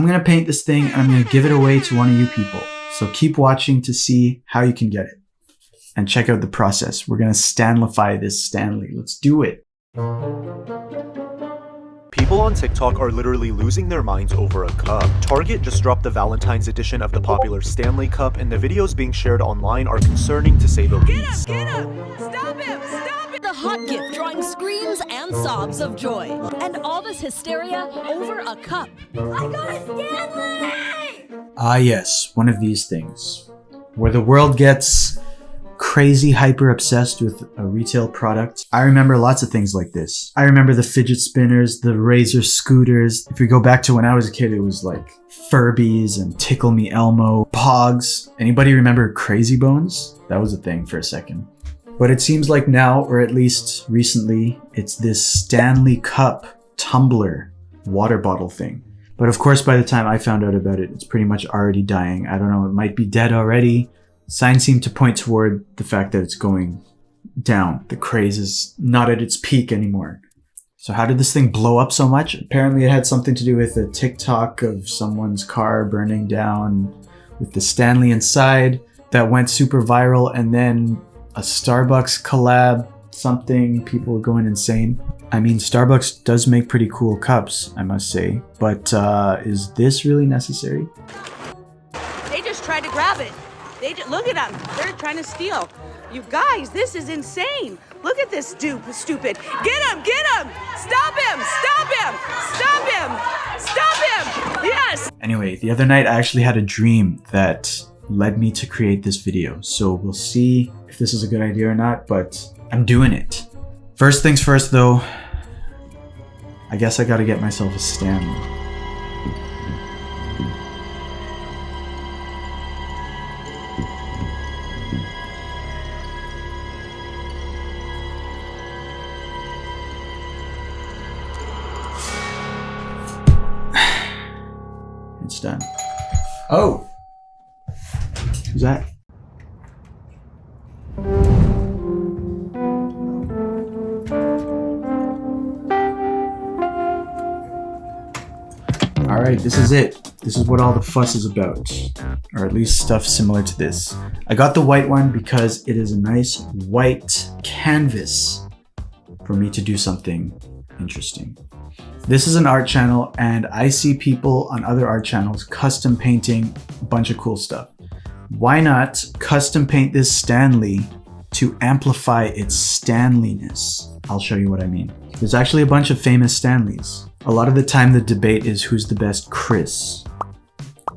I'm gonna paint this thing and I'm gonna give it away to one of you people. So keep watching to see how you can get it. And check out the process. We're gonna Stanlify this Stanley. Let's do it. People on TikTok are literally losing their minds over a cup. Target just dropped the Valentine's edition of the popular Stanley Cup, and the videos being shared online are concerning to say the least. Get him! Stop him! Stop him! The hot gift drawing screams and sobs of joy. And all this hysteria over a cup. I got a Stanley! Ah yes, one of these things. Where the world gets crazy hyper obsessed with a retail product. I remember lots of things like this. I remember the fidget spinners, the Razor scooters. If we go back to when I was a kid, it was like Furbies and Tickle Me Elmo, Pogs. Anybody remember Crazy Bones? That was a thing for a second. But it seems like now, or at least recently, it's this Stanley Cup tumbler water bottle thing. But of course, by the time I found out about it, it's pretty much already dying. I don't know, it might be dead already. Signs seem to point toward the fact that it's going down. The craze is not at its peak anymore. So how did this thing blow up so much? Apparently it had something to do with a TikTok of someone's car burning down with the Stanley inside that went super viral, and then a Starbucks collab, something, people were going insane. I mean, Starbucks does make pretty cool cups, I must say, but is this really necessary? They just tried to grab it. Look at them. They're trying to steal. You guys, this is insane. Look at this stupid. Get him! Get him! Stop him! Stop him! Stop him! Stop him! Yes! Anyway, the other night I actually had a dream that led me to create this video. So we'll see if this is a good idea or not, but I'm doing it. First things first though, I guess I gotta get myself a Stanley. It's done. Oh! Who's that? Alright, this is it. This is what all the fuss is about. Or at least stuff similar to this. I got the white one because it is a nice white canvas for me to do something interesting. This is an art channel, and I see people on other art channels custom painting a bunch of cool stuff. Why not custom paint this Stanley to amplify its Stanleyness? I'll show you what I mean. There's actually a bunch of famous Stanleys. A lot of the time the debate is who's the best Chris.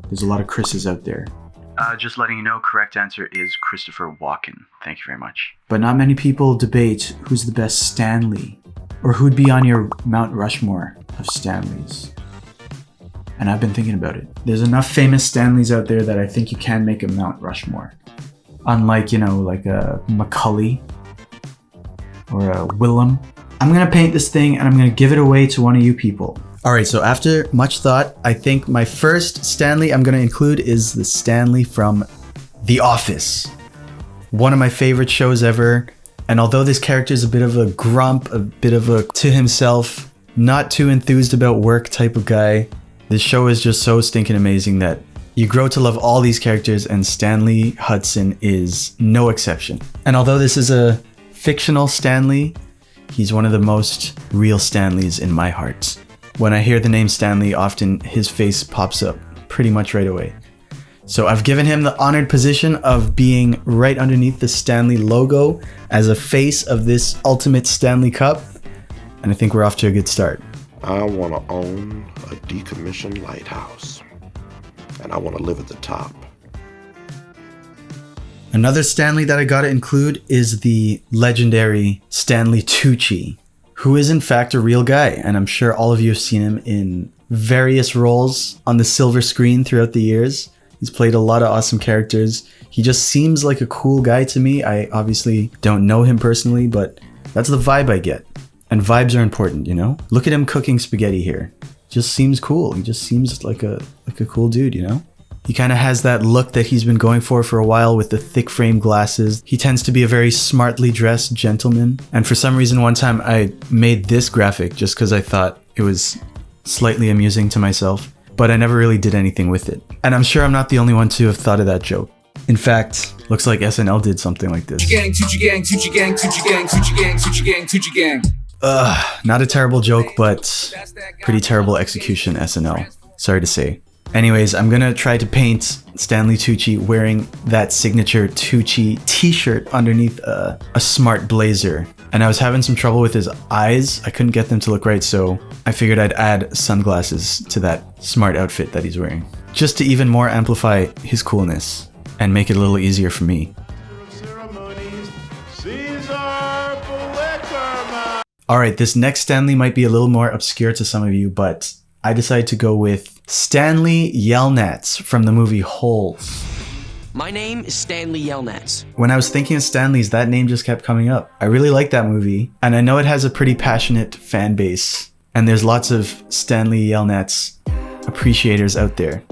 There's a lot of Chris's out there. Just letting you know, correct answer is Christopher Walken. Thank you very much. But not many people debate who's the best Stanley, or who'd be on your Mount Rushmore of Stanleys. And I've been thinking about it. There's enough famous Stanleys out there that I think you can make a Mount Rushmore. Unlike, you know, like a Macaulay or a Willem. I'm gonna paint this thing and I'm gonna give it away to one of you people. All right, so after much thought, I think my first Stanley I'm gonna include is the Stanley from The Office. One of my favorite shows ever. And although this character is a bit of a grump, a bit of a to himself, not too enthused about work type of guy, this show is just so stinking amazing that you grow to love all these characters, and Stanley Hudson is no exception. And although this is a fictional Stanley, he's one of the most real Stanleys in my heart. When I hear the name Stanley, often his face pops up pretty much right away. So I've given him the honored position of being right underneath the Stanley logo as a face of this ultimate Stanley Cup. And I think we're off to a good start. I want to own a decommissioned lighthouse. And I want to live at the top. Another Stanley that I gotta include is the legendary Stanley Tucci, who is in fact a real guy. And I'm sure all of you have seen him in various roles on the silver screen throughout the years. He's played a lot of awesome characters. He just seems like a cool guy to me. I obviously don't know him personally, but that's the vibe I get. And vibes are important, you know? Look at him cooking spaghetti here. Just seems cool. He just seems like a cool dude, you know? He kind of has that look that he's been going for a while with the thick frame glasses. He tends to be a very smartly dressed gentleman. And for some reason, one time I made this graphic just because I thought it was slightly amusing to myself. but I never really did anything with it. And I'm sure I'm not the only one to have thought of that joke. In fact, looks like SNL did something like this. Tucci gang, Tucci gang, Tucci gang, Tucci gang, Tucci gang, Tucci gang, Tucci gang. Not a terrible joke, but pretty terrible execution, SNL. Sorry to say. Anyways, I'm gonna try to paint Stanley Tucci wearing that signature Tucci t-shirt underneath a smart blazer. And I was having some trouble with his eyes. I couldn't get them to look right, so I figured I'd add sunglasses to that smart outfit that he's wearing, just to even more amplify his coolness and make it a little easier for me. Alright, this next Stanley might be a little more obscure to some of you, but I decided to go with Stanley Yelnats from the movie Holes. My name is Stanley Yelnats. When I was thinking of Stanleys, that name just kept coming up. I really like that movie, and I know it has a pretty passionate fan base, and there's lots of Stanley Yelnats appreciators out there.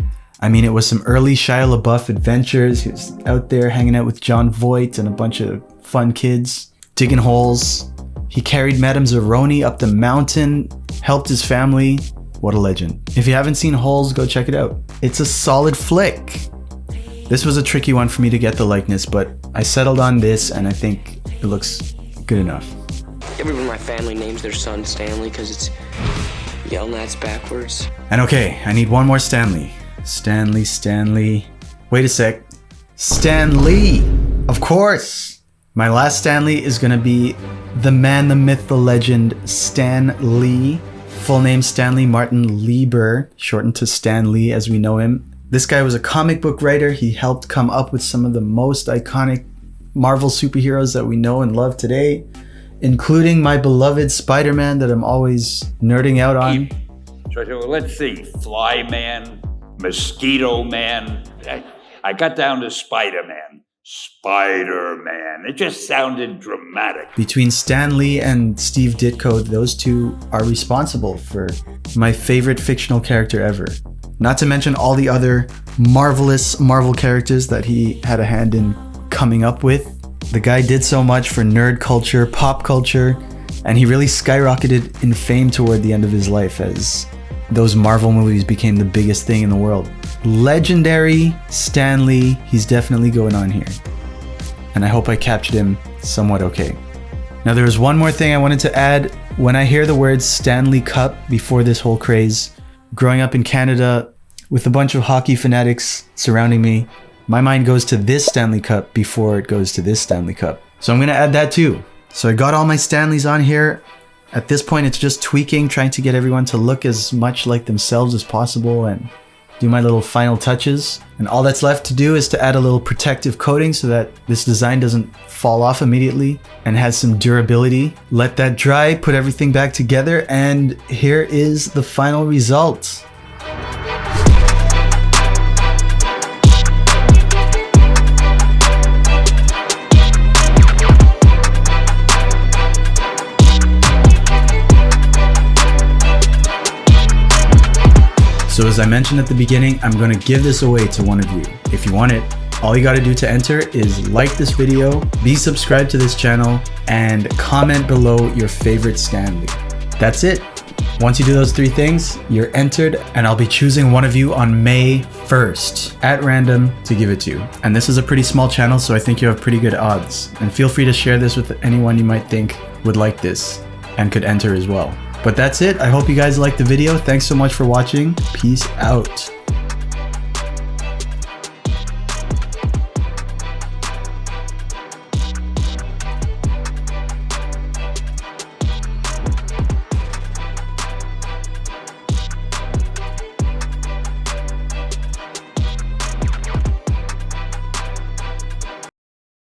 I mean, it was some early Shia LaBeouf adventures. He was out there hanging out with John Voight and a bunch of fun kids, digging holes. He carried Madame Zeroni up the mountain, helped his family. What a legend. If you haven't seen Holes, go check it out. It's a solid flick. This was a tricky one for me to get the likeness, but I settled on this and I think it looks good enough. Everyone in my family names their son Stanley because it's Yelnats backwards. And okay, I need one more Stanley. Stanley. Wait a sec. Stanley! Of course! My last Stanley is gonna be the man, the myth, the legend, Stan Lee. Full name Stanley Martin Lieber, shortened to Stan Lee as we know him. This guy was a comic book writer. He helped come up with some of the most iconic Marvel superheroes that we know and love today, including my beloved Spider-Man that I'm always nerding out on. So let's see, Fly-Man, Mosquito Man. I got down to Spider-Man. Spider-Man. It just sounded dramatic. Between Stan Lee and Steve Ditko, those two are responsible for my favorite fictional character ever. Not to mention all the other marvelous Marvel characters that he had a hand in coming up with. The guy did so much for nerd culture, pop culture, and he really skyrocketed in fame toward the end of his life as those Marvel movies became the biggest thing in the world. Legendary Stan Lee, he's definitely going on here. And I hope I captured him somewhat okay. Now there was one more thing I wanted to add. When I hear the words Stanley Cup before this whole craze, growing up in Canada with a bunch of hockey fanatics surrounding me, my mind goes to this Stanley Cup before it goes to this Stanley Cup. So I'm gonna add that too. So I got all my Stanleys on here. At this point, it's just tweaking, trying to get everyone to look as much like themselves as possible and do my little final touches. And all that's left to do is to add a little protective coating so that this design doesn't fall off immediately and has some durability. Let that dry, put everything back together, and here is the final result. So as I mentioned at the beginning, I'm going to give this away to one of you. If you want it, all you got to do to enter is like this video, be subscribed to this channel, and comment below your favorite Stanley. That's it. Once you do those three things, you're entered, and I'll be choosing one of you on May 1st at random to give it to you. And this is a pretty small channel, so I think you have pretty good odds. And feel free to share this with anyone you might think would like this and could enter as well. But that's it. I hope you guys liked the video. Thanks so much for watching. Peace out.